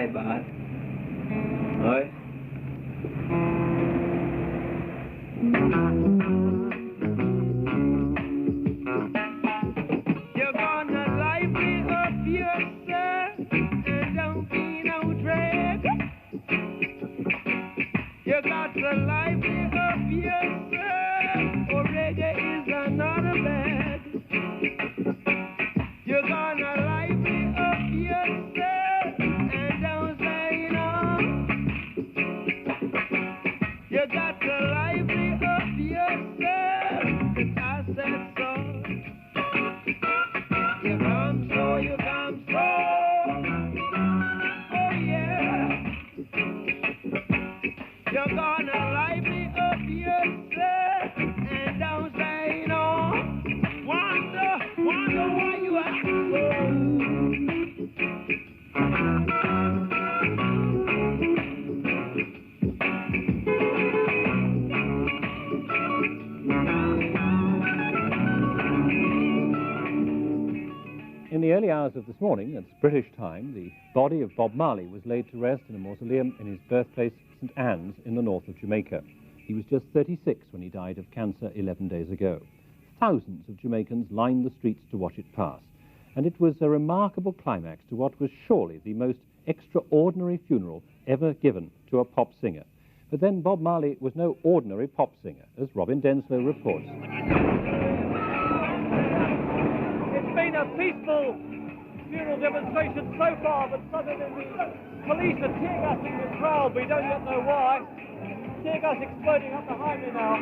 bad. Right? You're gonna lively up yourself and don't be no drag. You got to lively up yourself, or reggae is another bag. You're gonna lively up yourself and don't say no. You got to lively up yourself, 'cause I said so. You come so, you come so. Oh yeah. You're gonna lively up yourself and don't say no. Wonder why you act so. In the early hours of this morning, at British time, the body of Bob Marley was laid to rest in a mausoleum in his birthplace, St Anne's, in the north of Jamaica. He was just 36 when he died of cancer 11 days ago. Thousands of Jamaicans lined the streets to watch it pass, and it was a remarkable climax to what was surely the most extraordinary funeral ever given to a pop singer. But then Bob Marley was no ordinary pop singer, as Robin Denslow reports. It's been a peaceful funeral demonstration so far, but suddenly the police are tear gassing the crowd. We don't yet know why. Tear gas exploding up behind me now.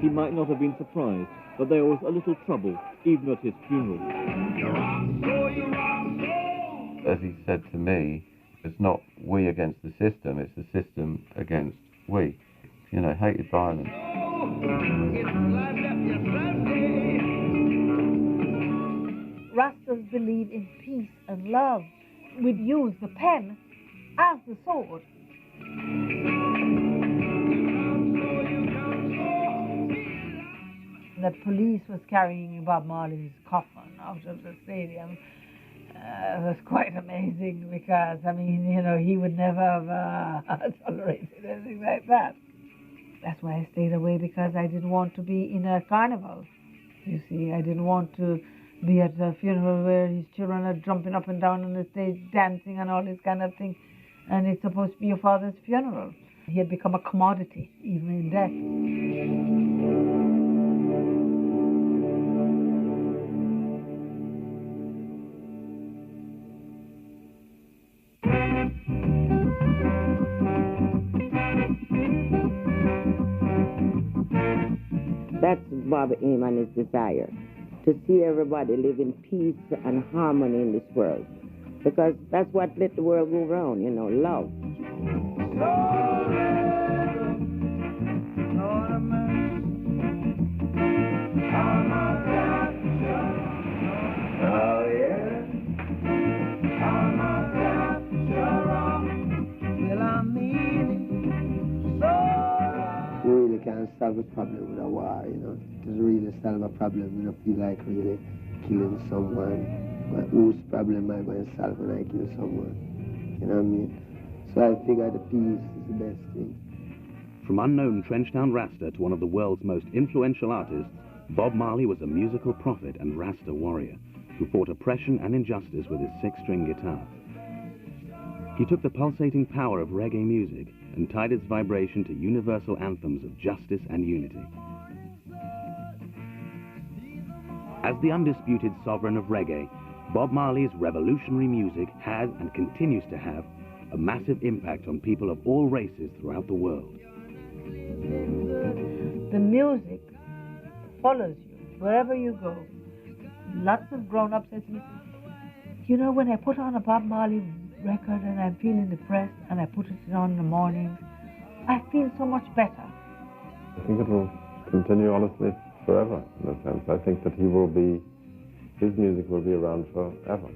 He might not have been surprised, but there was a little trouble, even at his funeral. As he said to me, it's not we against the system, it's the system against we. You know, hated violence. Rastas believe in peace and love. We'd use the pen as the sword. The police was carrying Bob Marley's coffin out of the stadium. It was quite amazing because, I mean, you know, he would never have tolerated anything like that. That's why I stayed away, because I didn't want to be in a carnival. You see, I didn't want to be at a funeral where his children are jumping up and down on the stage, dancing and all this kind of thing. And it's supposed to be your father's funeral. He had become a commodity, even in death. That's Bob's aim and his desire, to see everybody live in peace and harmony in this world. Because that's what let the world go round, you know, love. Oh, yeah? You really can't solve a problem with a war, you know. To really solve a problem, you know, feel like really killing someone. But whose problem am I going to solve when I kill someone? You know what I mean? So I figure the peace is the best thing. From unknown Trenchtown Rasta to one of the world's most influential artists, Bob Marley was a musical prophet and Rasta warrior who fought oppression and injustice with his six-string guitar. He took the pulsating power of reggae music and tied its vibration to universal anthems of justice and unity. As the undisputed sovereign of reggae, Bob Marley's revolutionary music has and continues to have a massive impact on people of all races throughout the world. The music follows you wherever you go. Lots of grown-ups say to me, you know, when I put on a Bob Marley record and I'm feeling depressed and I put it on in the morning, I feel so much better. I think it will continue, honestly, forever, in a sense. I think that his music will be around forever.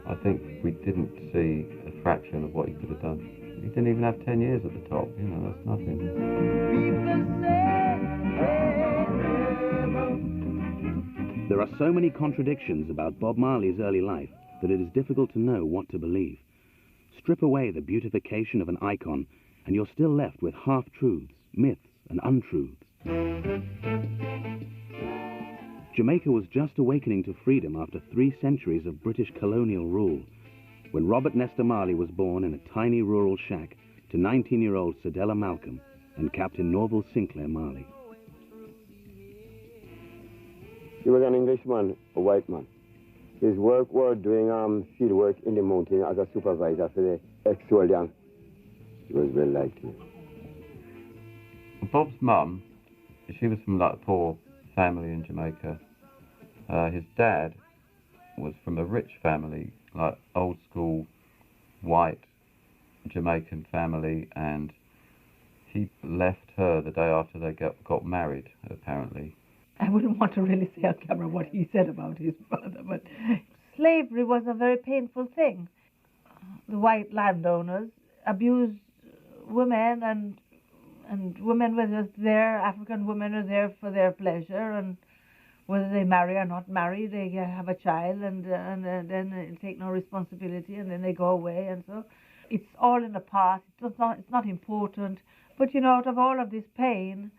I think we didn't see a fraction of what he could have done. He didn't even have 10 years at the top, you know, that's nothing. There are so many contradictions about Bob Marley's early life, that it is difficult to know what to believe. Strip away the beautification of an icon, and you're still left with half-truths, myths, and untruths. Jamaica was just awakening to freedom after 3 centuries of British colonial rule, when Robert Nesta Marley was born in a tiny rural shack to 19-year-old Cedella Malcolm and Captain Norval Sinclair Marley. He was an Englishman, a white man. His work was doing field work in the mountain as a supervisor for the ex-soldiers. He was well liked here. Bob's mum, she was from like a poor family in Jamaica. His dad was from a rich family, like old school white Jamaican family, and he left her the day after they got married, apparently. I wouldn't want to really say on camera what he said about his brother, but slavery was a very painful thing. The white landowners abused women, and women were just there, African women are there for their pleasure, and whether they marry or not marry, they have a child, and then they take no responsibility, and then they go away, and so it's all in the past. It's not important. But, out of all of this pain,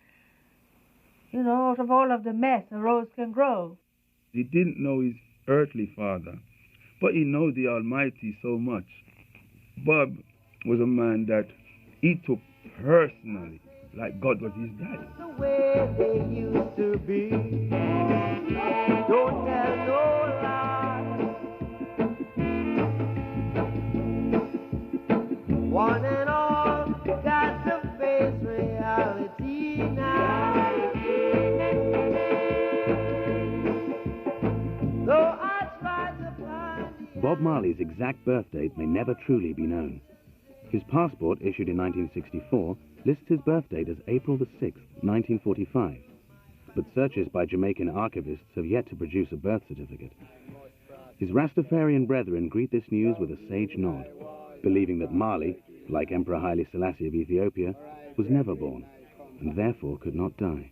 out of all of the mess, a rose can grow. He didn't know his earthly father, but he knows the Almighty so much. Bob was a man that he took personally, like God was his dad. The way they used to be. Don't tell no lies. One and all got to face reality now. Though I tried to find Bob Marley's exact birth date may never truly be known. His passport, issued in 1964, lists his birth date as April the 6th, 1945. But searches by Jamaican archivists have yet to produce a birth certificate. His Rastafarian brethren greet this news with a sage nod, believing that Marley, like Emperor Haile Selassie of Ethiopia, was never born, and therefore could not die.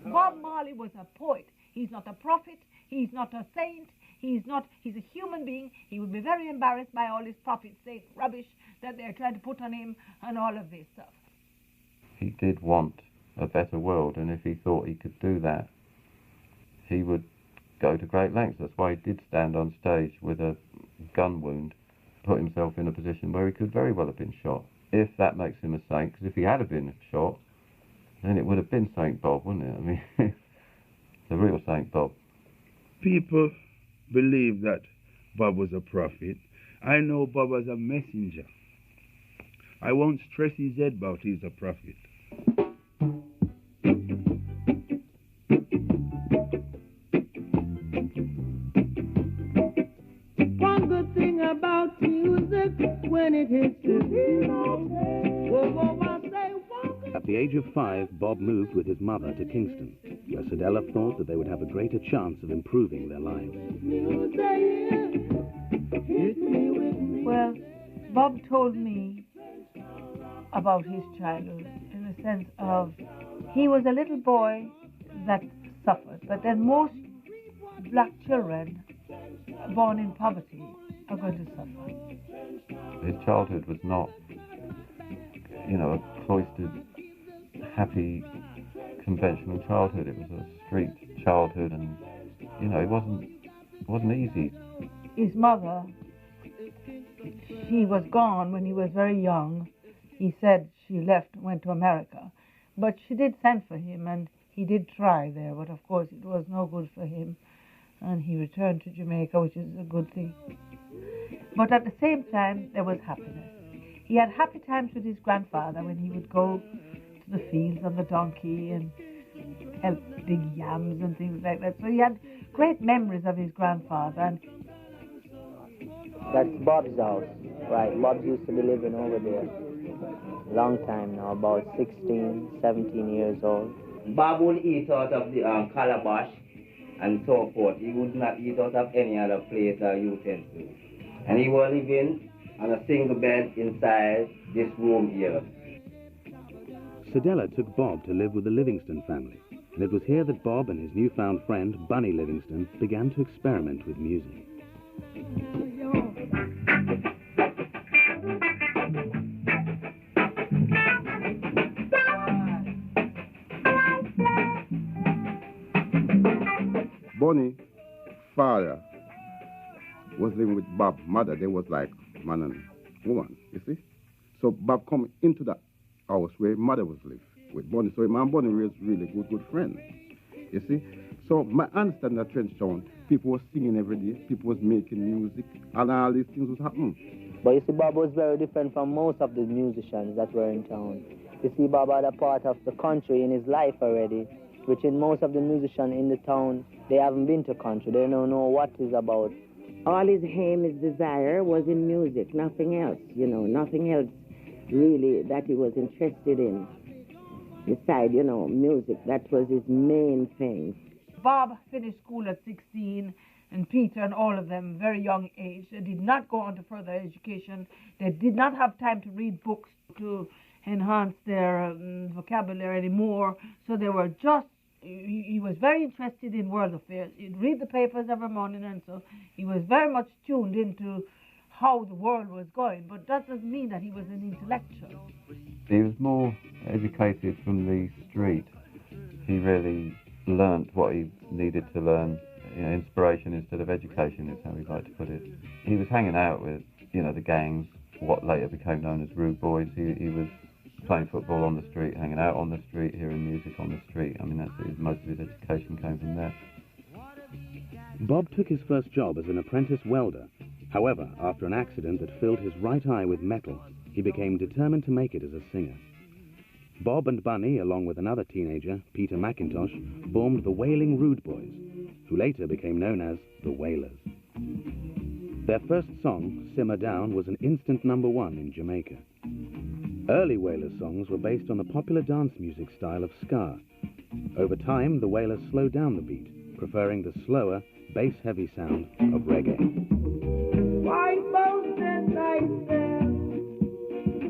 Bob Marley was a poet. He's not a prophet. He's not a saint. He's a human being. He would be very embarrassed by all this prophet saint rubbish that they're trying to put on him and all of this stuff. He did want a better world, and if he thought he could do that, he would go to great lengths. That's why he did stand on stage with a gun wound, put himself in a position where he could very well have been shot. If that makes him a saint, because if he had been shot, then it would have been Saint Bob, wouldn't it? I mean, the real Saint Bob. People believe that Bob was a prophet. I know Bob was a messenger. I won't stress his head about he's a prophet. one good thing about music when it hits the beat. At the age of 5, Bob moved with his mother to Kingston, where Cedella thought that they would have a greater chance of improving their lives. Well, Bob told me about his childhood in the sense of he was a little boy that suffered, but then most black children born in poverty are going to suffer. His childhood was not, a cloistered, happy, conventional childhood. It was a street childhood, and, it wasn't easy. His mother, she was gone when he was very young. He said she went to America. But she did send for him, and he did try there, but of course it was no good for him. And he returned to Jamaica, which is a good thing. But at the same time, there was happiness. He had happy times with his grandfather when he would go to the fields on the donkey and help dig yams and things like that. So he had great memories of his grandfather. And that's Bob's house, right? Bob used to be living over there. Long time now, about 16, 17 years old. Bob would eat out of the calabash and so forth. He would not eat out of any other plate or utensil. And he was living on a single bed inside this room here. Cedella took Bob to live with the Livingston family, and it was here that Bob and his newfound friend, Bunny Livingston, began to experiment with music. Bunny, father, was living with Bob's mother. They was like man and woman, you see? So Bob come into the house where mother was living with Bunny. So my Bunny was really good friends, you see? So my understanding that Trenchtown, people were singing every day, people was making music, and all these things was happening. But you see, Bob was very different from most of the musicians that were in town. You see, Bob had a part of the country in his life already, which in most of the musicians in the town, they haven't been to country. They don't know what it's about. All his aim, his desire was in music, nothing else, you know, nothing else really that he was interested in. Besides, you know, music, that was his main thing. Bob finished school at 16, and Peter and all of them, very young age. They did not go on to further education. They did not have time to read books to enhance their vocabulary anymore. So they were just, he was very interested in world affairs. He'd read the papers every morning, and so he was very much tuned into how the world was going. But that doesn't mean that he was an intellectual. He was more educated from the street. He really learnt what he needed to learn. You know, inspiration instead of education is how we like to put it. He was hanging out with, you know, the gangs, what later became known as rude boys. He was playing football on the street, hanging out on the street, hearing music on the street. I mean, most of his education came from there. Bob took his first job as an apprentice welder. However, after an accident that filled his right eye with metal, he became determined to make it as a singer. Bob and Bunny, along with another teenager, Peter McIntosh, formed the Wailing Rude Boys, who later became known as the Wailers. Their first song, Simmer Down, was an instant #1 in Jamaica. Early Wailers songs were based on the popular dance music style of ska. Over time, the Wailers slowed down the beat, preferring the slower, bass-heavy sound of reggae. White mountain lights there,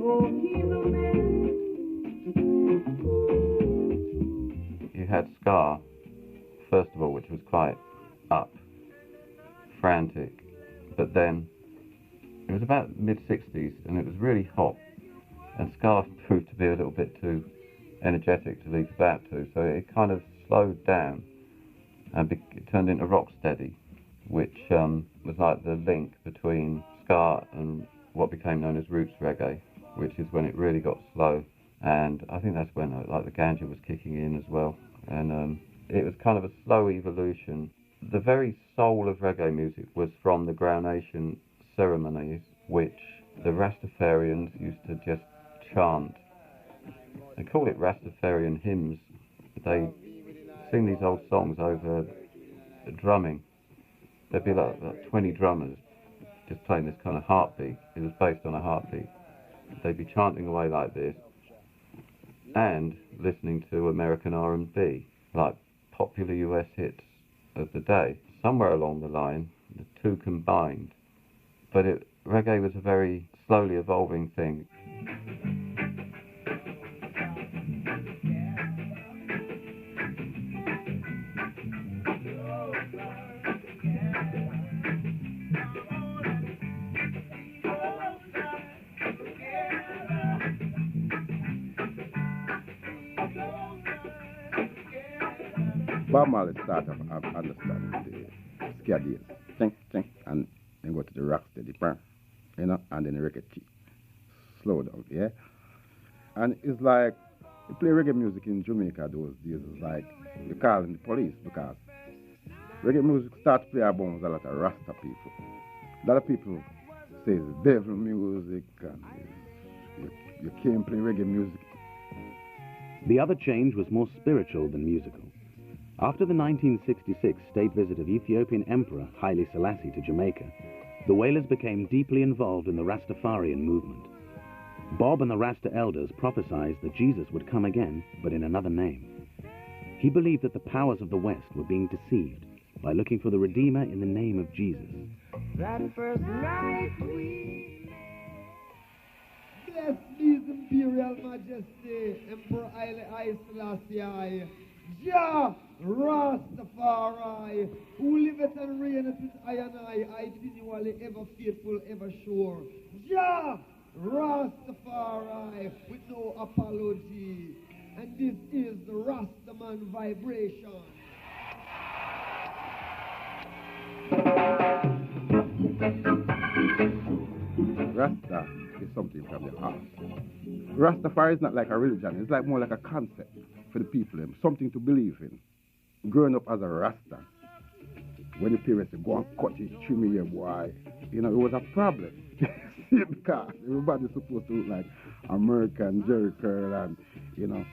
oh, he's a man. You had ska, first of all, which was quite up, frantic, but then it was about mid-60s and it was really hot, and ska proved to be a little bit too energetic to leave about to, so it kind of slowed down and it turned into rocksteady, which was like the link between ska and what became known as roots reggae, which is when it really got slow, and I think that's when like the ganja was kicking in as well, and it was kind of a slow evolution. The very soul of reggae music was from the Crown Nation ceremonies, which the Rastafarians used to just chant. They call it Rastafarian hymns. They sing these old songs over drumming. There'd be like 20 drummers just playing this kind of heartbeat. It was based on a heartbeat. They'd be chanting away like this and listening to American R&B, like popular US hits of the day. Somewhere along the line, the two combined. But reggae was a very slowly evolving thing. Bob Marley started off understanding the ska days, ting, ting, and then go to the rocksteady, you know, and then the reggae slow down, yeah. And it's like, you play reggae music in Jamaica those days, it's like you're calling the police, because reggae music starts to play amongst a lot of Rasta people. A lot of people say it's devil music, and you can't play reggae music. The other change was more spiritual than musical. After the 1966 state visit of Ethiopian Emperor Haile Selassie to Jamaica, the Wailers became deeply involved in the Rastafarian movement. Bob and the Rasta elders prophesied that Jesus would come again, but in another name. He believed that the powers of the West were being deceived by looking for the Redeemer in the name of Jesus. That first night we Bless His Imperial Majesty, Emperor Haile Selassie, Jah Rastafari, who liveth and reigneth with I and I continually, ever faithful, ever sure. Jah Rastafari, with no apology. And this is the Rastaman vibration. Rasta is something from the heart. Rastafari is not like a religion, it's like more like a concept for the people, something to believe in. Growing up as a Rasta, when the parents say, go and cut his trim here, boy, you know, it was a problem. Because everybody's supposed to look like American Jerry Curl, and, you know,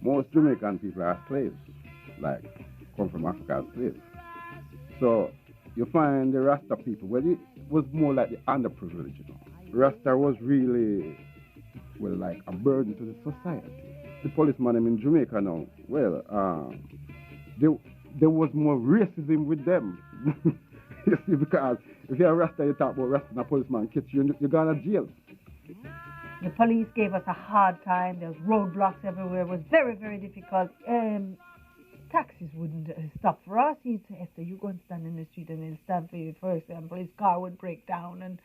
most Jamaican people are slaves, like, come from Africa as slaves. So, you find the Rasta people, well, it was more like the underprivileged, you know. Rasta was really, well, like a burden to the society. The policeman in Jamaica now, well, there was more racism with them. You see, because if you're a Rasta, you talk about Rasta and a policeman catch you, you're going to jail. The police gave us a hard time. There was roadblocks everywhere. It was very, very difficult. Taxis wouldn't stop for us. He'd say, Esther, you go and stand in the street and they'll stand for you first. And his car would break down and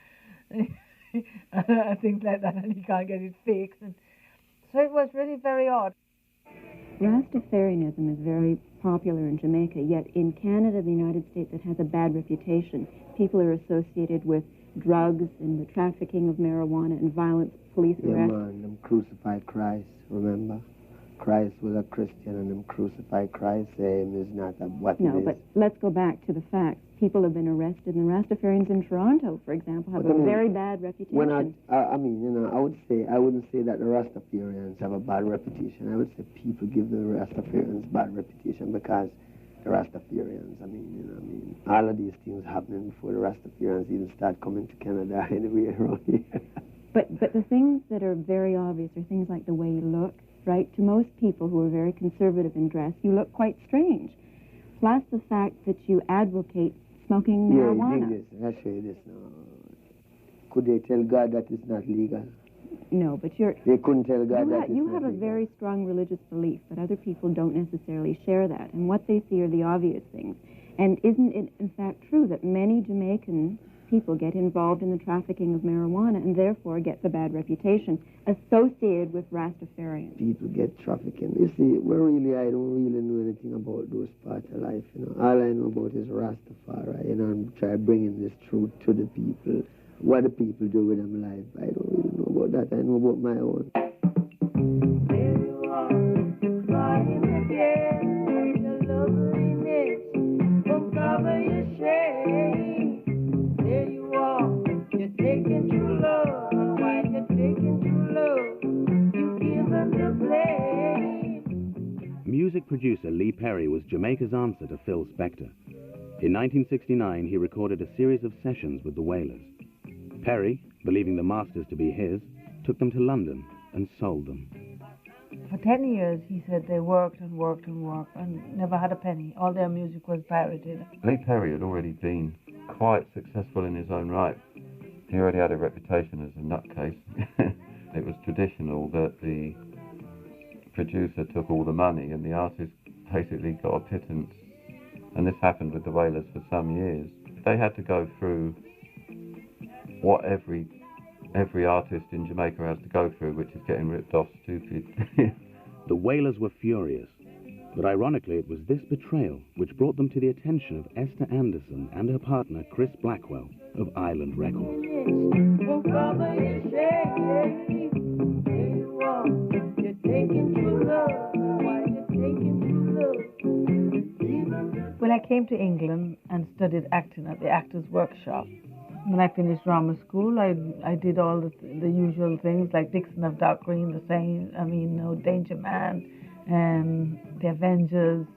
things like that, and he can't get it fixed. And so it was really very odd. Rastafarianism is very popular in Jamaica, yet in Canada, the United States, it has a bad reputation. People are associated with drugs and the trafficking of marijuana and violent police arrests. Yeah, man, them crucified Christ, remember? Christ was a Christian and them crucified Christ, is not what it is. No, but let's go back to the facts. People have been arrested, and Rastafarians in Toronto, for example, have a very bad reputation. When I mean, you know, I wouldn't say that the Rastafarians have a bad reputation. I would say people give the Rastafarians bad reputation because the Rastafarians, all of these things happening before the Rastafarians even start coming to Canada anyway around here. But the things that are very obvious are things like the way you look, right? To most people who are very conservative in dress, you look quite strange. Plus the fact that you advocate smoking marijuana. Yeah, I'll show you this now. Could they tell God that it's not legal? No, but they couldn't tell God that it's you not have a legal. very strong religious belief, but other people don't necessarily share that. And what they see are the obvious things. And isn't it, in fact, true that many Jamaican people get involved in the trafficking of marijuana and therefore get the bad reputation associated with Rastafarians? People get trafficking. You see, I don't really know anything about those parts of life, you know. All I know about is Rastafari, you know, and try bringing this truth to the people. What the people do with them life, I don't really know about that. I know about my own. There you are, crying again, your loveliness will cover your shame. There you are, you're taking true love, and while you're taking true love, you give them the blame. Music producer Lee Perry was Jamaica's answer to Phil Spector. In 1969, he recorded a series of sessions with the Wailers. Perry, believing the masters to be his, took them to London and sold them. For 10 years, he said they worked and worked and worked and never had a penny. All their music was pirated. Lee Perry had already been quite successful in his own right. He already had a reputation as a nutcase. It was traditional that the producer took all the money and the artist basically got a pittance. And this happened with the Wailers for some years. They had to go through what every artist in Jamaica has to go through, which is getting ripped off stupid. The Wailers were furious, but ironically it was this betrayal which brought them to the attention of Esther Anderson and her partner Chris Blackwell of Island Records. When I came to England and studied acting at the Actors Workshop, when I finished drama school, I did all the usual things like Dixon of Dark Green, The Saint, Danger Man, The Avengers,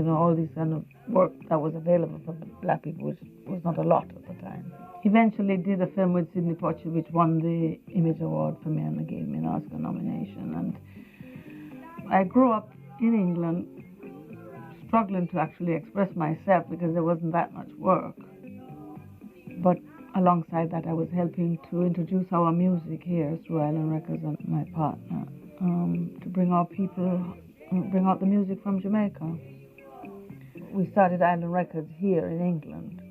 all these kind of work that was available for black people, which was not a lot at the time. Eventually did a film with Sidney Poitier, which won the Image Award for me and gave me an Oscar nomination. And I grew up in England struggling to actually express myself because there wasn't that much work. But alongside that, I was helping to introduce our music here through Island Records and my partner, to bring our people bring out the music from Jamaica. We started Island Records here in England.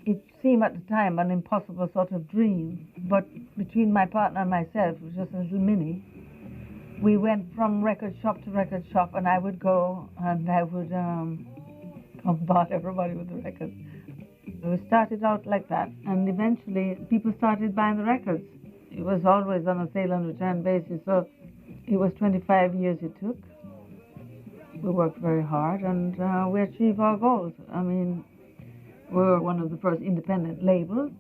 It seemed at the time an impossible sort of dream, but between my partner and myself, it was just a little mini. We went from record shop to record shop, and I would go and I would bombard everybody with the records. We started out like that, and eventually people started buying the records. It was always on a sale and return basis, so it was 25 years it took. We worked very hard, and we achieved our goals. I mean, we were one of the first independent labels.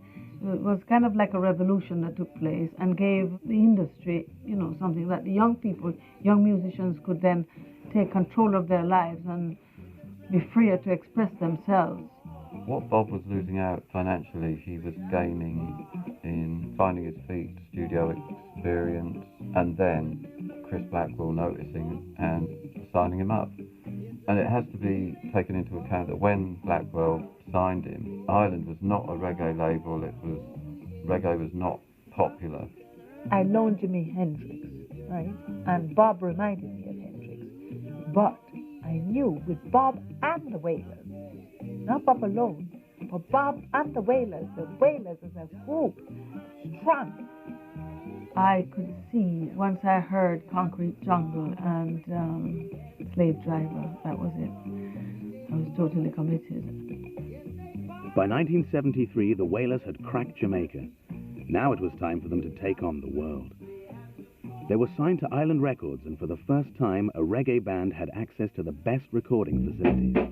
It was kind of like a revolution that took place and gave the industry, you know, something that the young people, young musicians could then take control of their lives and be freer to express themselves. What Bob was losing out financially, he was gaining in finding his feet, studio experience, and then Chris Blackwell noticing and signing him up. And it has to be taken into account that when Blackwell signed him, Island was not a reggae label, reggae was not popular. I known Jimi Hendrix, right? And Bob reminded me of Hendrix. But I knew with Bob and the Wailers, not Bob alone, but Bob and the Wailers as a group, strong. I could see, once I heard Concrete Jungle and Slave Driver, that was it. I was totally committed. By 1973, the Wailers had cracked Jamaica. Now it was time for them to take on the world. They were signed to Island Records, and for the first time, a reggae band had access to the best recording facilities.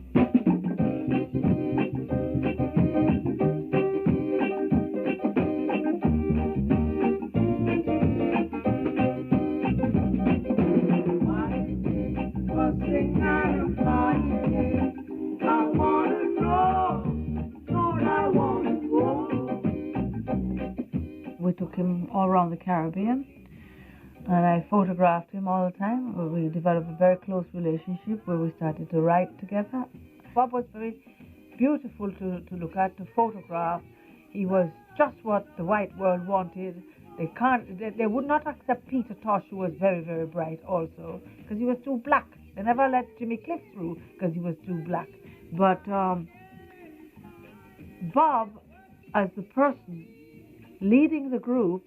We took him all around the Caribbean, and I photographed him all the time. We developed a very close relationship where we started to write together. Bob was very beautiful to look at, to photograph. He was just what the white world wanted. They would not accept Peter Tosh, who was very, very bright also, because he was too black. They never let Jimmy Cliff through because he was too black. But Bob, as the person leading the group,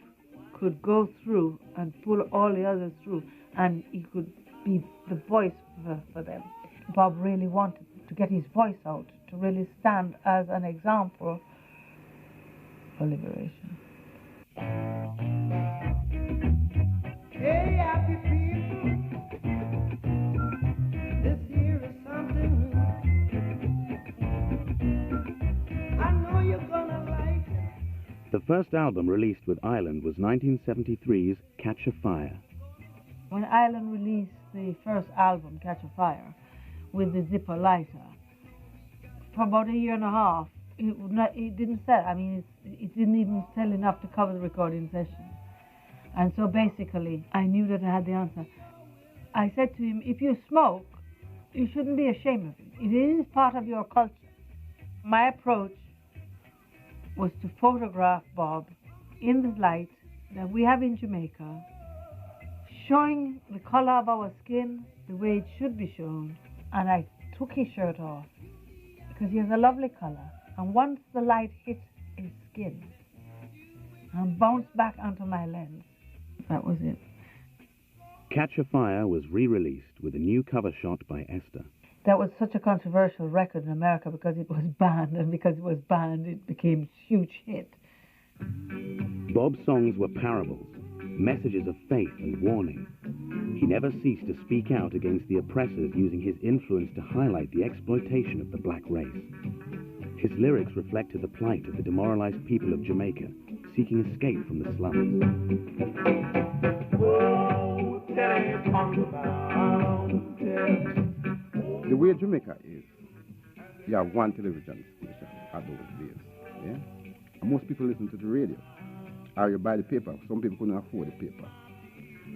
could go through and pull all the others through, and he could be the voice for them. Bob really wanted to get his voice out, to really stand as an example for liberation. Hey, happy people, this here is something new. I know you're gonna like it. The first album released with Island was 1973's Catch a Fire. When Island released the first album, Catch a Fire, with the zipper lighter, for about a year and a half, it didn't sell. I mean, it didn't even sell enough to cover the recording session. And so basically, I knew that I had the answer. I said to him, if you smoke, you shouldn't be ashamed of it. It is part of your culture. My approach was to photograph Bob in the light that we have in Jamaica, showing the color of our skin the way it should be shown. And I took his shirt off because he has a lovely color. And once the light hit his skin and bounced back onto my lens, that was it. Catch a Fire was re-released with a new cover shot by Esther. That was such a controversial record in America because it was banned, and because it was banned, it became a huge hit. Bob's songs were parables, messages of faith and warning. He never ceased to speak out against the oppressors, using his influence to highlight the exploitation of the black race. His lyrics reflected the plight of the demoralized people of Jamaica, seeking escape from the slums. The way Jamaica is, you have one television station at those days, yeah? And most people listen to the radio, or you buy the paper. Some people couldn't afford the paper.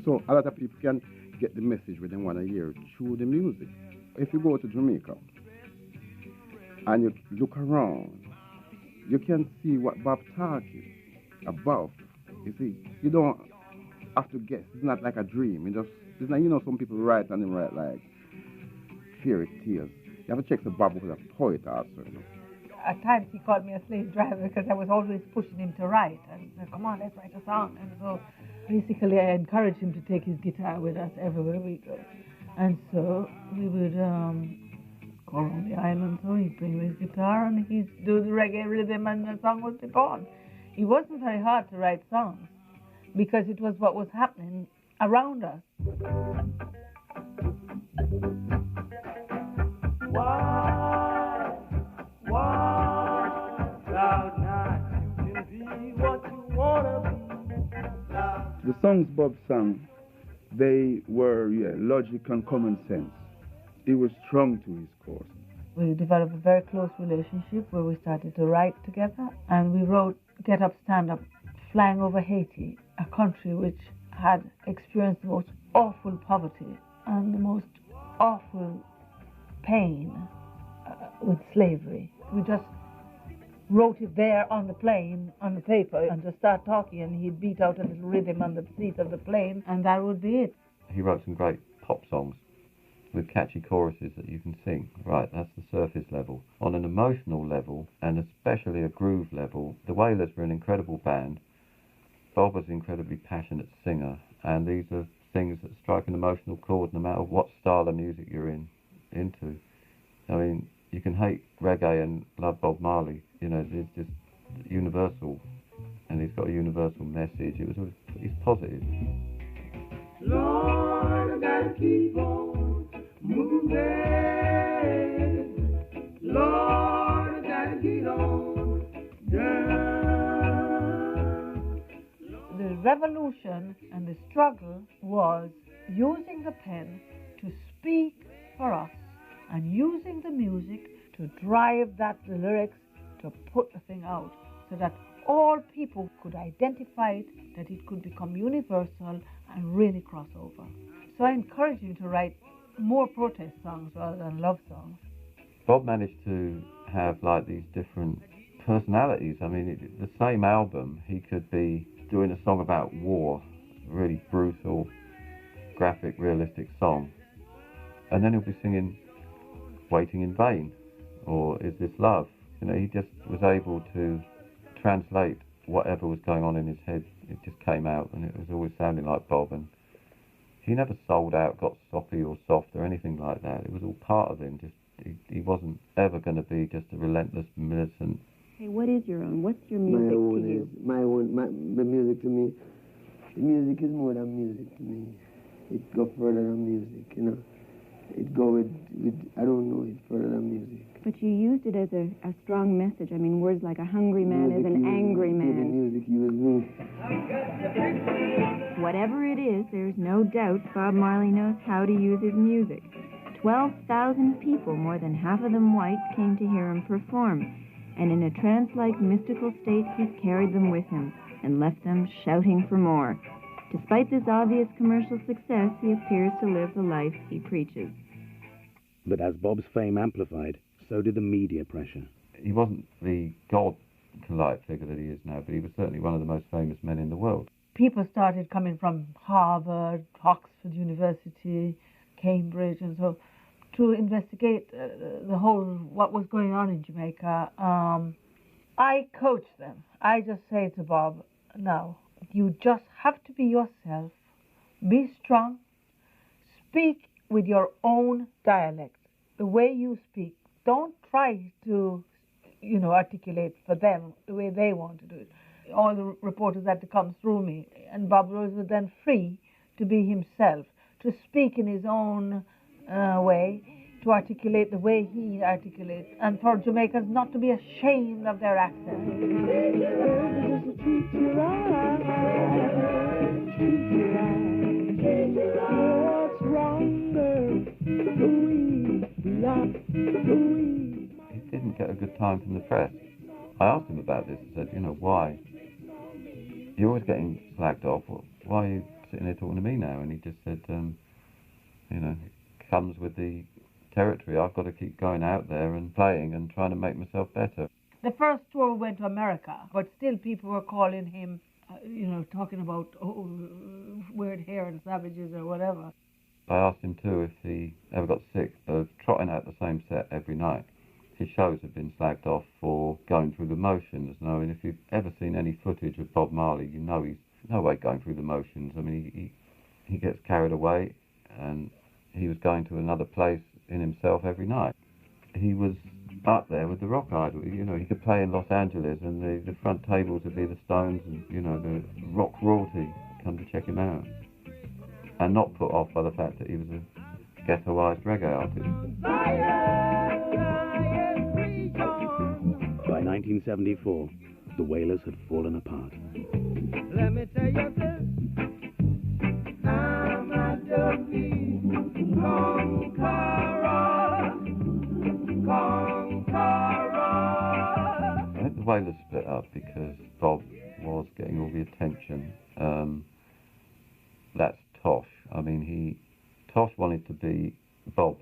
So a lot of people can get the message where they want to hear through the music. If you go to Jamaica and you look around, you can see what Bob's talking about. You see, you don't have to guess. It's not like a dream. It's not, some people write and they write like fairy tales. You have to check the Bob was a poet also, you know. At times he called me a slave driver because I was always pushing him to write. And said, come on, let's write a song. And so basically I encouraged him to take his guitar with us everywhere we go. And so we would go around the island, so he'd bring his guitar and he'd do the reggae rhythm and the song would be gone. It wasn't very hard to write songs because it was what was happening around us. The songs Bob sang, they were logic and common sense. He was strong to his cause. We developed a very close relationship where we started to write together, and we wrote Get Up, Stand Up, Flying Over Haiti, a country which had experienced the most awful poverty and the most awful pain with slavery. We just wrote it there on the plane, on the paper, and just start talking, and he'd beat out a little rhythm on the seat of the plane, and that would be it. He wrote some great pop songs with catchy choruses that you can sing. Right, that's the surface level. On an emotional level, and especially a groove level, the Wailers were an incredible band. Bob was an incredibly passionate singer, and these are things that strike an emotional chord no matter what style of music you're into. I mean, you can hate reggae and love Bob Marley. You know, it's just universal, and he's got a universal message. He's positive. Lord, I gotta keep on moving. Lord, I gotta get on down. The revolution and the struggle was using the pen to speak for us and using the music to drive the lyrics to put the thing out so that all people could identify it, that it could become universal and really cross over. So I encourage him to write more protest songs rather than love songs. Bob managed to have like these different personalities. I mean, the same album, he could be doing a song about war, a really brutal, graphic, realistic song, and then he'll be singing Waiting in Vain or Is This Love? You know, he just was able to translate whatever was going on in his head. It just came out, and it was always sounding like Bob. And he never sold out, got soppy or soft or anything like that. It was all part of him. Just he wasn't ever going to be just a relentless militant. Hey, what is your own? What's your music to you? The music to me. The music is more than music to me. It go further than music, you know. It go with I don't know, it further than music. But you used it as a strong message. I mean, words like a hungry man is an angry man. The music used me. Whatever it is, there's no doubt Bob Marley knows how to use his music. 12,000 people, more than half of them white, came to hear him perform. And in a trance-like mystical state, he's carried them with him and left them shouting for more. Despite this obvious commercial success, he appears to live the life he preaches. But as Bob's fame amplified, so did the media pressure. He wasn't the god-like figure that he is now, but he was certainly one of the most famous men in the world. People started coming from Harvard, Oxford University, Cambridge, and so to investigate the whole, what was going on in Jamaica. I coach them. I just say to Bob, now, you just have to be yourself, be strong, speak with your own dialect, the way you speak. Don't try to, articulate for them the way they want to do it. All the reporters had to come through me, and Bob Rose was then free to be himself, to speak in his own way, to articulate the way he articulates, and for Jamaicans not to be ashamed of their accent. He didn't get a good time from the press. I asked him about this. I said, why? You're always getting slagged off. Why are you sitting there talking to me now? And he just said, it comes with the territory. I've got to keep going out there and playing and trying to make myself better. The first tour went to America, but still people were calling him, talking about weird hair and savages or whatever. I asked him too if he ever got sick of trotting out the same set every night. His shows have been slagged off for going through the motions. Now, and if you've ever seen any footage of Bob Marley, you know he's no way going through the motions. I mean, he gets carried away, and he was going to another place in himself every night. He was up there with the rock idol. You know, he could play in Los Angeles, and the front tables would be the Stones, and you know, the rock royalty come to check him out, and not put off by the fact that he was a ghettoized reggae artist. By 1974, the Wailers had fallen apart. Let me tell you this, I'm a dirty conqueror. I think the Wailers split up because Bob was getting all the attention. That's Tosh. I mean, Tosh wanted to be Bob.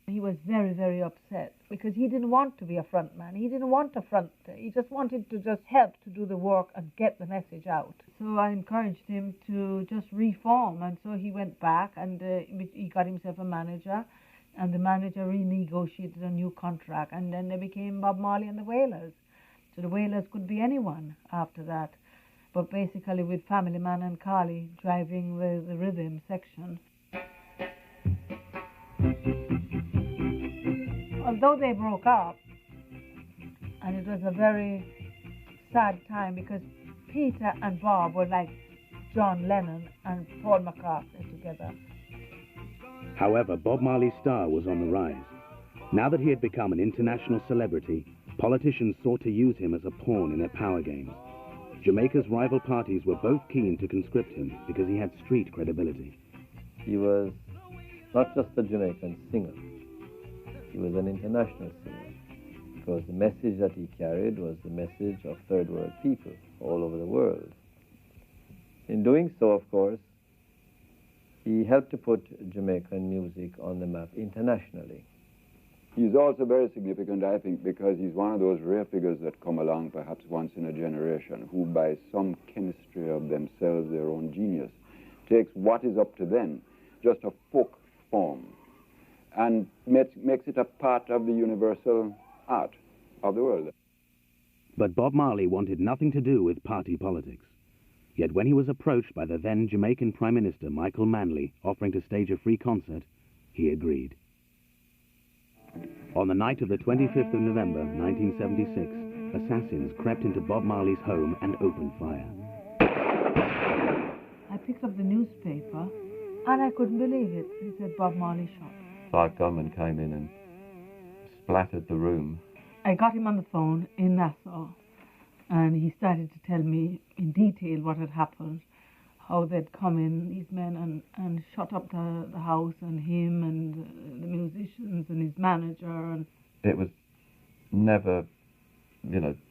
He was very, very upset because he didn't want to be a front man. He didn't want a front. He just wanted to just help to do the work and get the message out. So I encouraged him to just reform, and so he went back and he got himself a manager, and the manager renegotiated a new contract, and then they became Bob Marley and the Wailers. So the Wailers could be anyone after that, but basically with Family Man and Carly driving the rhythm section. Although they broke up, and it was a very sad time because Peter and Bob were like John Lennon and Paul McCartney together. However, Bob Marley's star was on the rise. Now that he had become an international celebrity, politicians sought to use him as a pawn in their power games. Jamaica's rival parties were both keen to conscript him because he had street credibility. He was not just a Jamaican singer. He was an international singer, because the message that he carried was the message of third world people all over the world. In doing so, of course, he helped to put Jamaican music on the map internationally. He's also very significant, I think, because he's one of those rare figures that come along perhaps once in a generation, who by some chemistry of themselves, their own genius, takes what is up to them, just a folk form, and makes it a part of the universal art of the world. But Bob Marley wanted nothing to do with party politics. Yet when he was approached by the then Jamaican Prime Minister Michael Manley offering to stage a free concert, he agreed. On the night of the 25th of November 1976, assassins crept into Bob Marley's home and opened fire. I picked up the newspaper and I couldn't believe it. It said Bob Marley shot. 5 gunmen came in and splattered the room. I got him on the phone in Nassau, and he started to tell me in detail what had happened, how they'd come in, these men, and shut up the house, and him and the musicians and his manager. And it was never,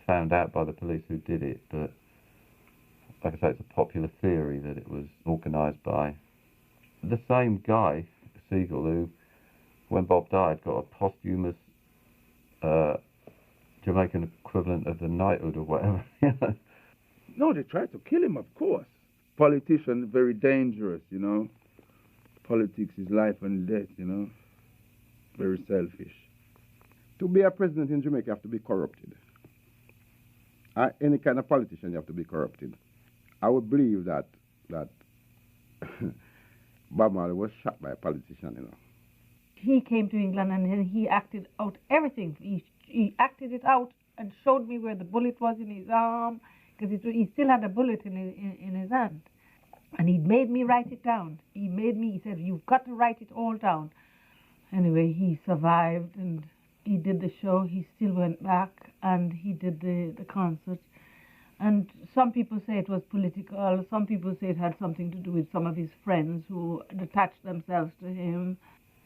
found out by the police who did it, but like I say, it's a popular theory that it was organised by the same guy, Siegel, who, when Bob died, got a posthumous Jamaican equivalent of the knighthood or whatever. No, they tried to kill him, of course. Politician, very dangerous, Politics is life and death, Very selfish. To be a president in Jamaica, you have to be corrupted. Any kind of politician, you have to be corrupted. I would believe that Bob Marley was shot by a politician, He came to England and then he acted out everything. He acted it out and showed me where the bullet was in his arm, because he still had a bullet in his hand. And he made me write it down. He said, you've got to write it all down. Anyway, he survived and he did the show. He still went back and he did the concert. And some people say it was political. Some people say it had something to do with some of his friends who attached themselves to him.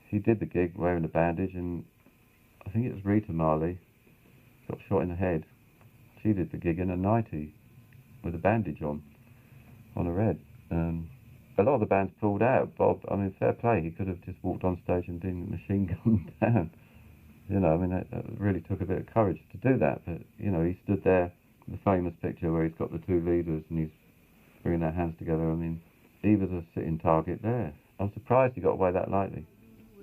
He did the gig wearing a bandage, and I think it was Rita Marley got shot in the head. She did the gig in a nightie with a bandage on her head. A lot of the bands pulled out. Bob, fair play, he could have just walked on stage and been machine gunned down. That really took a bit of courage to do that. But, he stood there, the famous picture where he's got the two leaders and he's bringing their hands together. He was a sitting target there. I'm surprised he got away that lightly.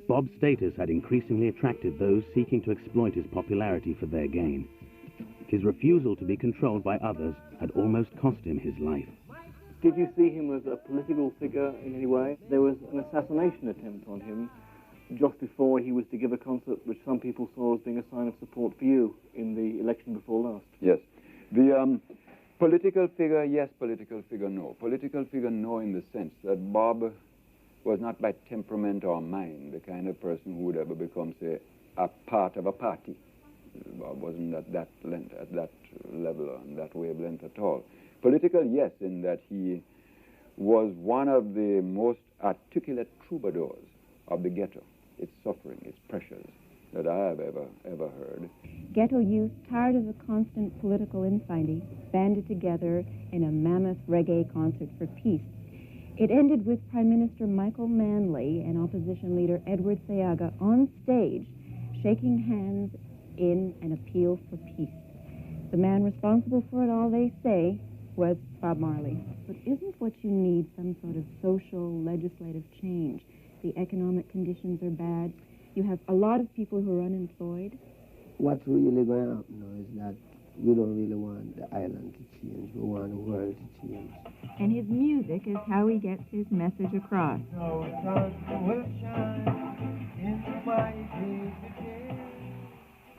Bob's status had increasingly attracted those seeking to exploit his popularity for their gain. His refusal to be controlled by others had almost cost him his life. Did you see him as a political figure in any way? There was an assassination attempt on him just before he was to give a concert which some people saw as being a sign of support for you in the election before last. Yes. The political figure, yes. Political figure, no. Political figure, no, in the sense that Bob was not by temperament or mind the kind of person who would ever become, say, a part of a party. Bob wasn't at that length, at that level, on that wavelength at all. Political, yes, in that he was one of the most articulate troubadours of the ghetto, its suffering, its pressures, that I have ever heard. Ghetto youth, tired of the constant political infighting, banded together in a mammoth reggae concert for peace. It ended with Prime Minister Michael Manley and opposition leader Edward Seaga on stage, shaking hands in an appeal for peace. The man responsible for it all, they say, was Bob Marley. But isn't what you need some sort of social, legislative change? The economic conditions are bad. You have a lot of people who are unemployed. What's really going to happen now is that we don't really want the island to change. We want the world to change. And his music is how he gets his message across.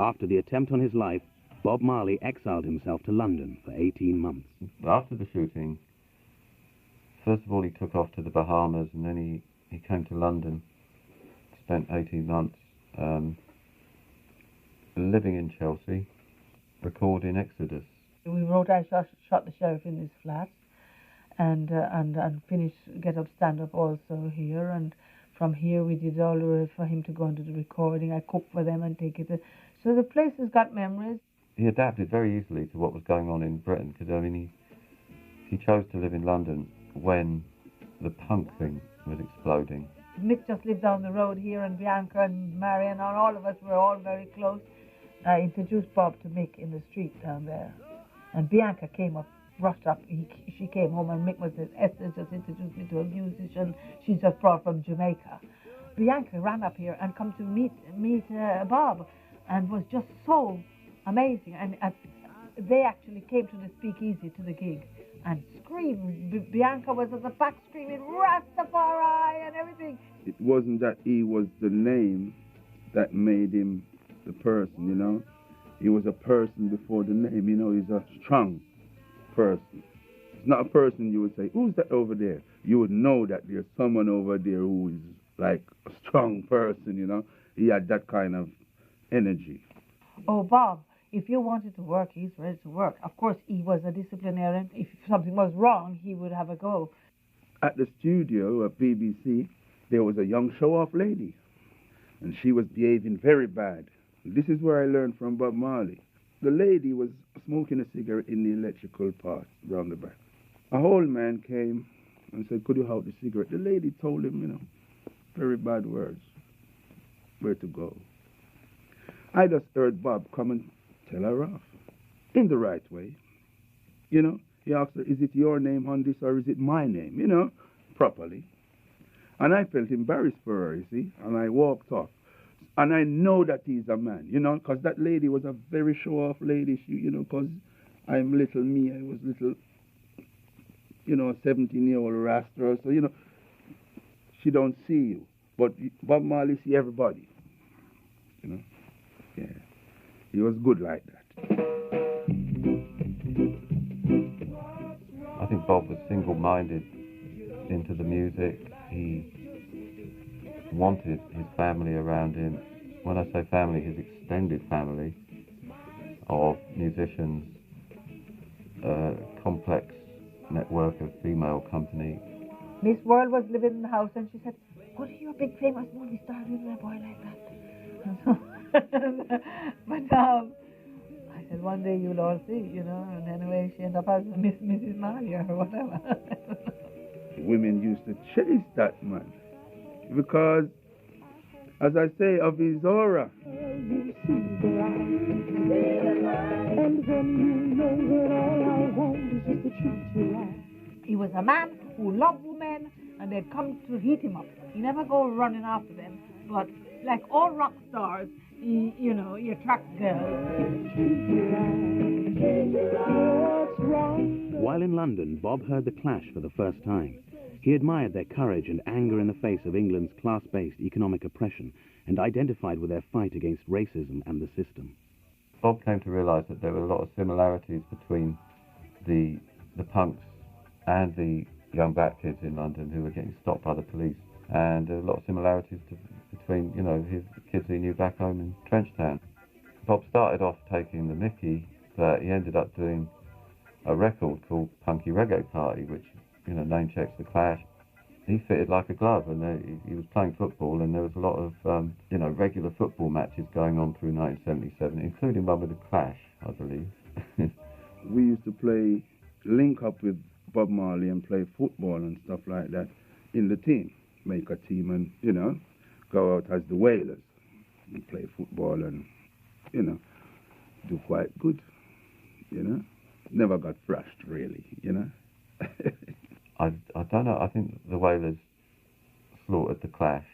After the attempt on his life, Bob Marley exiled himself to London for 18 months. After the shooting, first of all he took off to the Bahamas, and then he came to London, spent 18 months living in Chelsea, recording Exodus. We wrote I Shot the Sheriff in his flat, and finished Get Up Stand Up also here, and from here we did all the way for him to go into the recording. I cooked for them and take it. So the place has got memories. He adapted very easily to what was going on in Britain, because I mean he chose to live in London when the punk thing was exploding. Mick just lived down the road here, and Bianca and Marion and all of us were all very close. I introduced Bob to Mick in the street down there, and Bianca came up, rushed up. She came home, and Mick was Esther just introduced me to a musician she just brought from Jamaica. Bianca ran up here and come to meet Bob, and was just so amazing. And they actually came to the speakeasy to the gig and screamed. Bianca was at the back screaming Rastafari and everything. It wasn't that he was the name that made him the person, you know. He was a person before the name, you know. He's a strong person. It's not a person you would say, who's that over there? You would know that there's someone over there who is like a strong person, you know. He had that kind of energy. Oh, Bob, if you wanted to work, he's ready to work. Of course, he was a disciplinarian. If something was wrong, he would have a go. At the studio at BBC, there was a young show-off lady, and she was behaving very bad. This is where I learned from Bob Marley. The lady was smoking a cigarette in the electrical part round the back. A old man came and said, could you hold the cigarette? The lady told him, you know, very bad words, where to go. I just heard Bob come and tell her off, in the right way. You know, he asked her, is it your name on this or is it my name? You know, properly. And I felt embarrassed for her, you see, and I walked off. And I know that he's a man, you know, because that lady was a very show-off lady, she, you know, because I'm little me, I was little, you know, 17-year-old Rasta, so, you know, she don't see you. But Bob Marley see everybody, you know. Yeah, he was good like that. I think Bob was single-minded into the music. He wanted his family around him. When I say family, his extended family of musicians, a complex network of female company. Miss World was living in the house, and she said, what are you, a big famous movie star, with a boy like that? And so, but I said, one day you'll all see, you know, and anyway, she ended up as Mrs. Marley or whatever. Women used to chase that man because, as I say, of his aura. And then you know that all I want is just to treat you right. He was a man who loved women, and they'd come to heat him up. He never go running after them, but like all rock stars, he attract girls. While in London, Bob heard the Clash for the first time. He admired their courage and anger in the face of England's class-based economic oppression and identified with their fight against racism and the system. Bob came to realise that there were a lot of similarities between the punks and the young black kids in London who were getting stopped by the police, and there were a lot of similarities between, his kids he knew back home in Trenchtown. Bob started off taking the mickey, but he ended up doing a record called Punky Reggae Party, which, name checks the Clash. He fitted like a glove, and he was playing football, and there was a lot of, regular football matches going on through 1977, including one with the Clash, I believe. We used to link up with Bob Marley and play football and stuff like that in the team. Make a team and, go out as the Whalers and play football and, do quite good, Never got thrashed, really, I don't know. I think the Whalers slaughtered the Clash,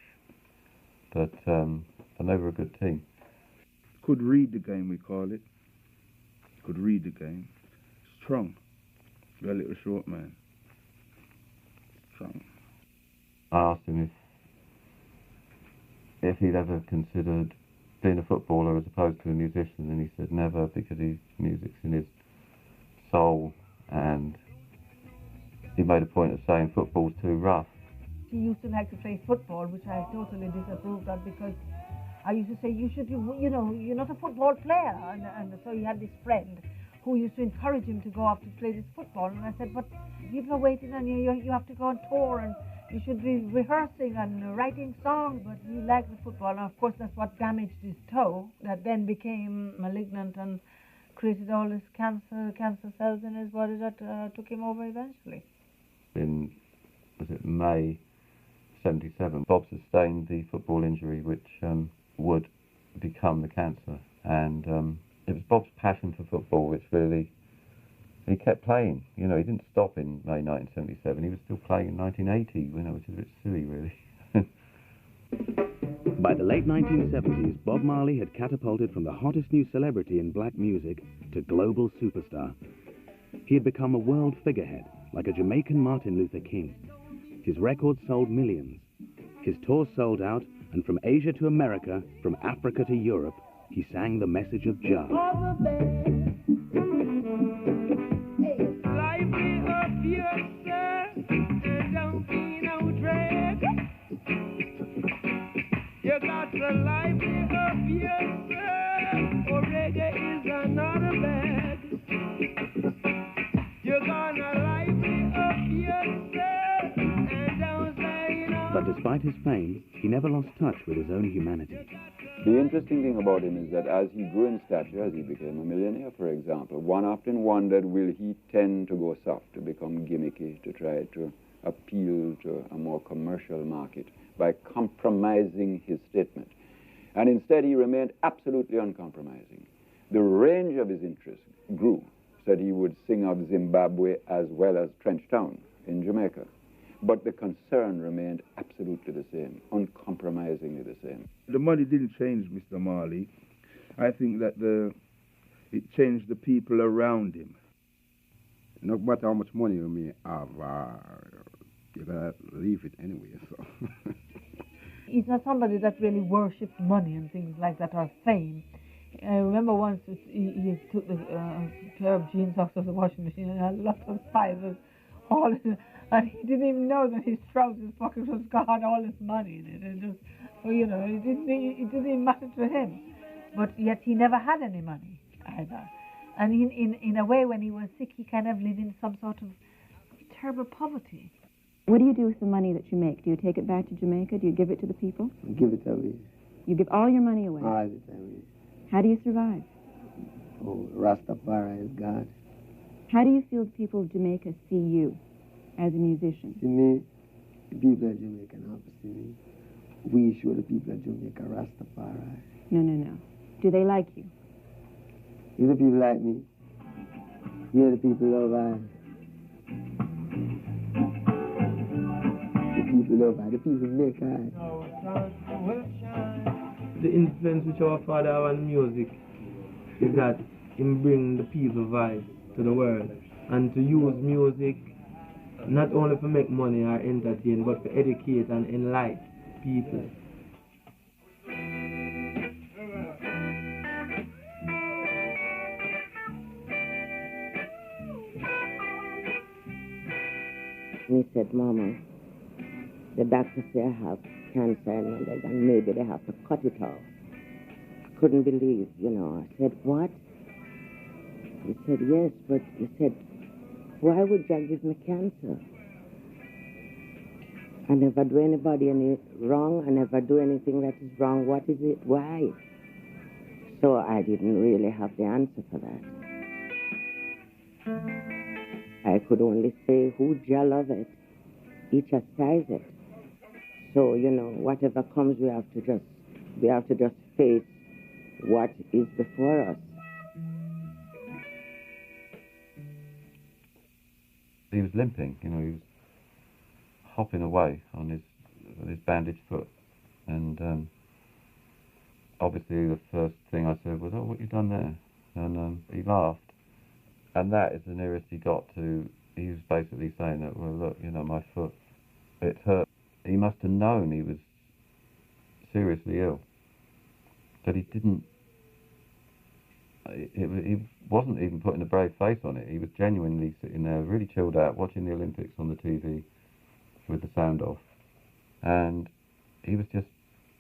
but they were a good team. Could read the game, we call it. Could read the game. Strong. A little short man. Strong. I asked him if he'd ever considered being a footballer as opposed to a musician, and he said never, because his music's in his soul, and he made a point of saying football's too rough. He used to like to play football, which I totally disapproved of, because I used to say, you're not a football player. And so he had this friend who used to encourage him to go off to play this football. And I said, but people are waiting on you. You have to go on tour, and you should be rehearsing and writing songs. But he liked the football. And of course, that's what damaged his toe, that then became malignant and created all this cancer cells in his body that took him over eventually. In, May 77, Bob sustained the football injury which would become the cancer, and it was Bob's passion for football which really, he kept playing. He didn't stop in May 1977, he was still playing in 1980, which is a bit silly really. By the late 1970s, Bob Marley had catapulted from the hottest new celebrity in black music to global superstar. He had become a world figurehead, like a Jamaican Martin Luther King. His records sold millions. His tours sold out, and from Asia to America, from Africa to Europe, he sang the message of Jah. You got to liven up yourself, or reggae is another bag. You're gonna liven up yourself, and don't say no. But despite his fame, he never lost touch with his own humanity. The interesting thing about him is that as he grew in stature, as he became a millionaire, for example, one often wondered, will he tend to go soft, to become gimmicky, to try to appeal to a more commercial market by compromising his statement. And instead he remained absolutely uncompromising. The range of his interests grew, so that he would sing of Zimbabwe as well as Trenchtown in Jamaica. But the concern remained absolutely the same, uncompromisingly the same. The money didn't change Mr. Marley. I think that it changed the people around him. No matter how much money you may have, you're going to leave it anyway, so. He's not somebody that really worshipped money and things like that, or fame. I remember once he took the pair of jeans off of the washing machine and had lots of sizes, and he didn't even know that his trousers pocket was got all his money in it. And just, it didn't even matter to him. But yet he never had any money either. And in a way, when he was sick, he kind of lived in some sort of terrible poverty. What do you do with the money that you make? Do you take it back to Jamaica? Do you give it to the people? Give it away. You give all your money away? All the time. How do you survive? Oh, Rastafari is God. How do you feel the people of Jamaica see you as a musician? See me, the people of Jamaica have to see me. We show the people of Jamaica Rastafari. No. Do they like you? If the people like me, the people love I. The people love and the people make art. The influence which our father have on music is that him bring the people vibe to the world, and to use music not only to make money or entertain, but to educate and enlighten people. He said, Mama, the doctor said I have cancer in my leg and maybe they have to cut it off. I couldn't believe, you know. I said, what? He said, yes, but he said, why would you give me cancer? I never do anybody any wrong. I never do anything that is wrong. What is it? Why? So I didn't really have the answer for that. I could only say, who shall love it? Each chastise it. So, you know, whatever comes, we have to just face what is before us. He was limping, you know, he was hopping away on his bandaged foot. And obviously the first thing I said was, oh, what you done there? And he laughed. And that is the nearest he got to, he was basically saying that, well, look, you know, my foot, it hurt. He must have known he was seriously ill. But he didn't, he wasn't even putting a brave face on it. He was genuinely sitting there, really chilled out, watching the Olympics on the TV with the sound off. And he was just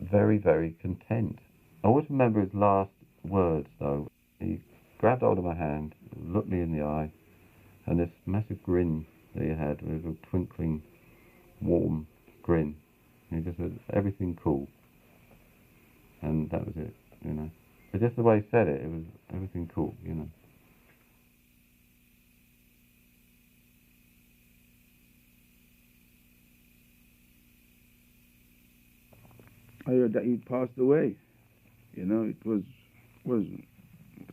very, very content. I always remember his last words, though. He grabbed hold of my hand, looked me in the eye, and this massive grin that he had, with a twinkling, warm grin. He just said, everything cool. And that was it, you know. But just the way he said it, it was everything cool, you know. I heard that he passed away. You know, it was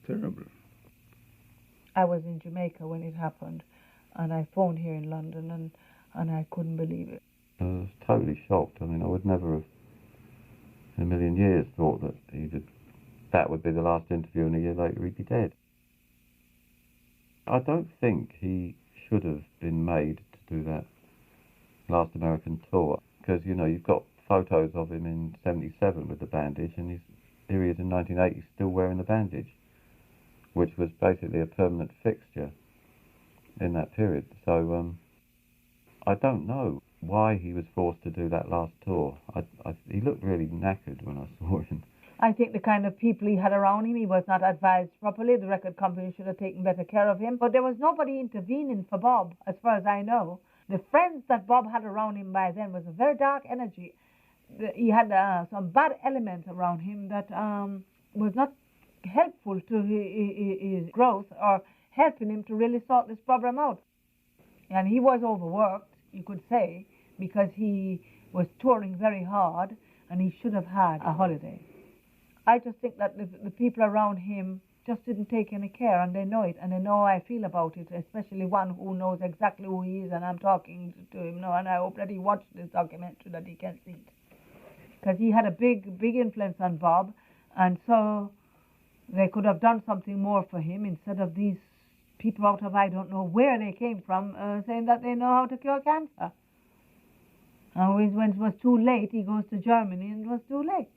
terrible. I was in Jamaica when it happened, and I phoned here in London, and I couldn't believe it. I was totally shocked. I mean, I would never have in a million years thought that that would be the last interview and a year later he'd be dead. I don't think he should have been made to do that last American tour, because, you know, you've got photos of him in 77 with the bandage, and here he is in 1980 still wearing the bandage, which was basically a permanent fixture in that period. So I don't know why he was forced to do that last tour. He looked really knackered when I saw him. I think the kind of people he had around him, he was not advised properly. The record company should have taken better care of him. But there was nobody intervening for Bob, as far as I know. The friends that Bob had around him by then was a very dark energy. He had some bad elements around him that was not helpful to his growth or helping him to really sort this problem out. And he was overworked, you could say, because he was touring very hard and he should have had a holiday. I just think that the people around him just didn't take any care, and they know it, and they know how I feel about it, especially one who knows exactly who he is, and I'm talking to him now, and I hope that he watched this documentary, that he can see it. Because he had a big influence on Bob, and so they could have done something more for him instead of these people out of I don't know where they came from saying that they know how to cure cancer. And when it was too late, he goes to Germany, and it was too late.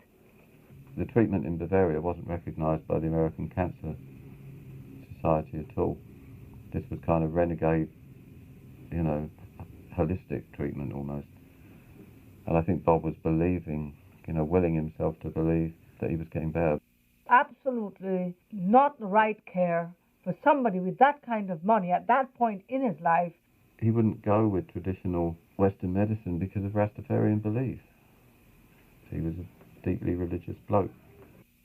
The treatment in Bavaria wasn't recognised by the American Cancer Society at all. This was kind of renegade, you know, holistic treatment almost. And I think Bob was believing, you know, willing himself to believe that he was getting better. Absolutely not the right care for somebody with that kind of money at that point in his life. He wouldn't go with traditional Western medicine because of Rastafarian belief. He was a deeply religious bloke.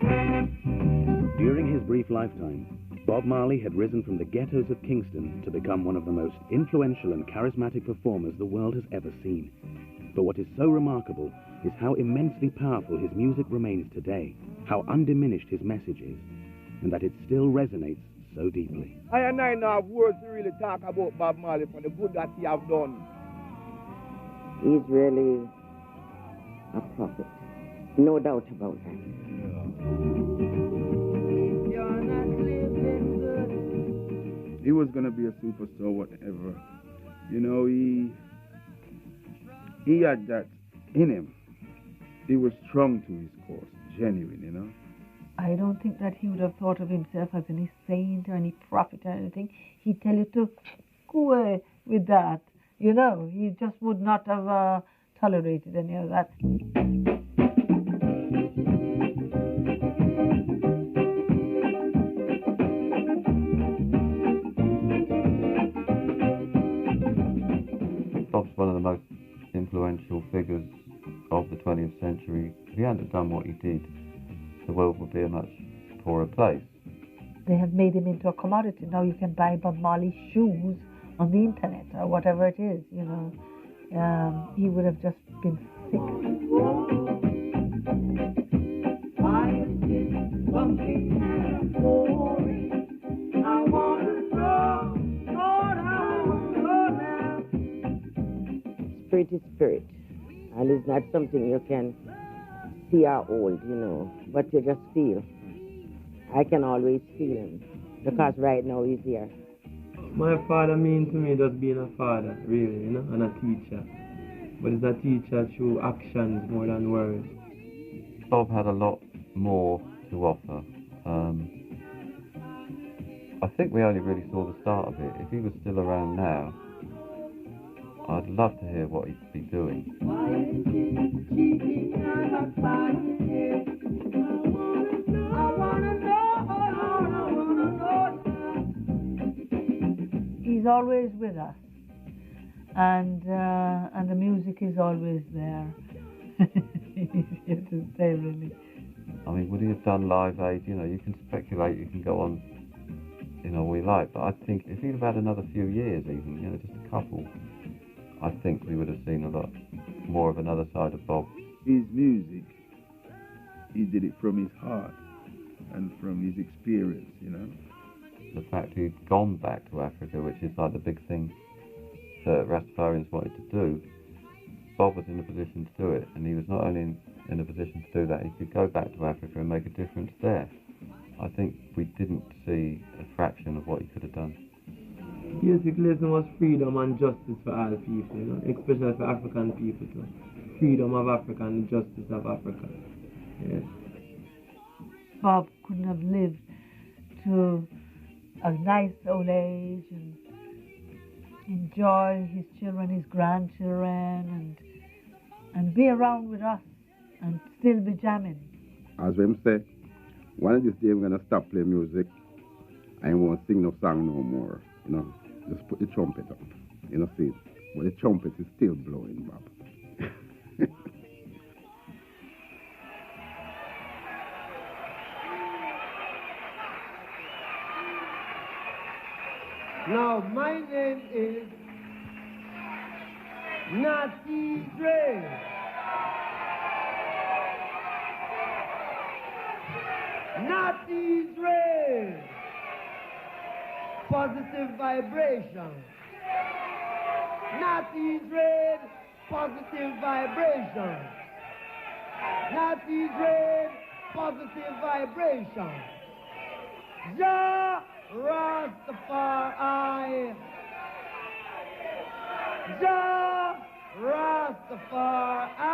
During his brief lifetime, Bob Marley had risen from the ghettos of Kingston to become one of the most influential and charismatic performers the world has ever seen. But what is so remarkable is how immensely powerful his music remains today, how undiminished his message is, and that it still resonates so deeply. I don't have words to really talk about Bob Marley for the good that he have done. He's really a prophet. No doubt about that. He was going to be a superstar, whatever. You know, he had that in him. He was strong to his cause, genuine, you know. I don't think that he would have thought of himself as any saint or any prophet or anything. He'd tell you to go away with that. You know, he just would not have tolerated any of that. Bob's one of the most influential figures of the 20th century. If he hadn't done what he did, the world would be a much poorer place. They have made him into a commodity. Now you can buy Bob Marley shoes on the internet or whatever it is, you know. He would have just been sick. Spirit is spirit, and it's not something you can see or hold, you know, but you just feel. I can always feel him, because right now he's here. My father means to me just being a father, really, you know, and a teacher. But it's a teacher through actions more than words. Bob had a lot more to offer. I think we only really saw the start of it. If he was still around now, I'd love to hear what he'd be doing. He's always with us, and the music is always there. He's here to stay, really. I mean, would he have done Live Aid? You know, you can speculate, you can go on, you know, all you like, but I think if he'd have had another few years even, you know, just a couple, I think we would have seen a lot more of another side of Bob. His music, he did it from his heart and from his experience, you know. The fact he'd gone back to Africa, which is like the big thing that Rastafarians wanted to do, Bob was in a position to do it, and he was not only in a position to do that, he could go back to Africa and make a difference there. I think we didn't see a fraction of what he could have done. Musicalism was freedom and justice for all people, you know, especially for African people too. Freedom of Africa and justice of Africa. Yes. Bob couldn't have lived to a nice old age and enjoy his children, his grandchildren, and be around with us and still be jamming. As we say, one of these days I'm going to stop playing music. I won't sing no song no more. You know, just put the trumpet up. You know, see, but the trumpet is still blowing, Bob. Now, my name is Natty Dre. Natty Dre. Positive vibration. Natty Dre. Positive vibration. Natty Dre. Positive vibration. Ja Rastafari. Ja Rastafari.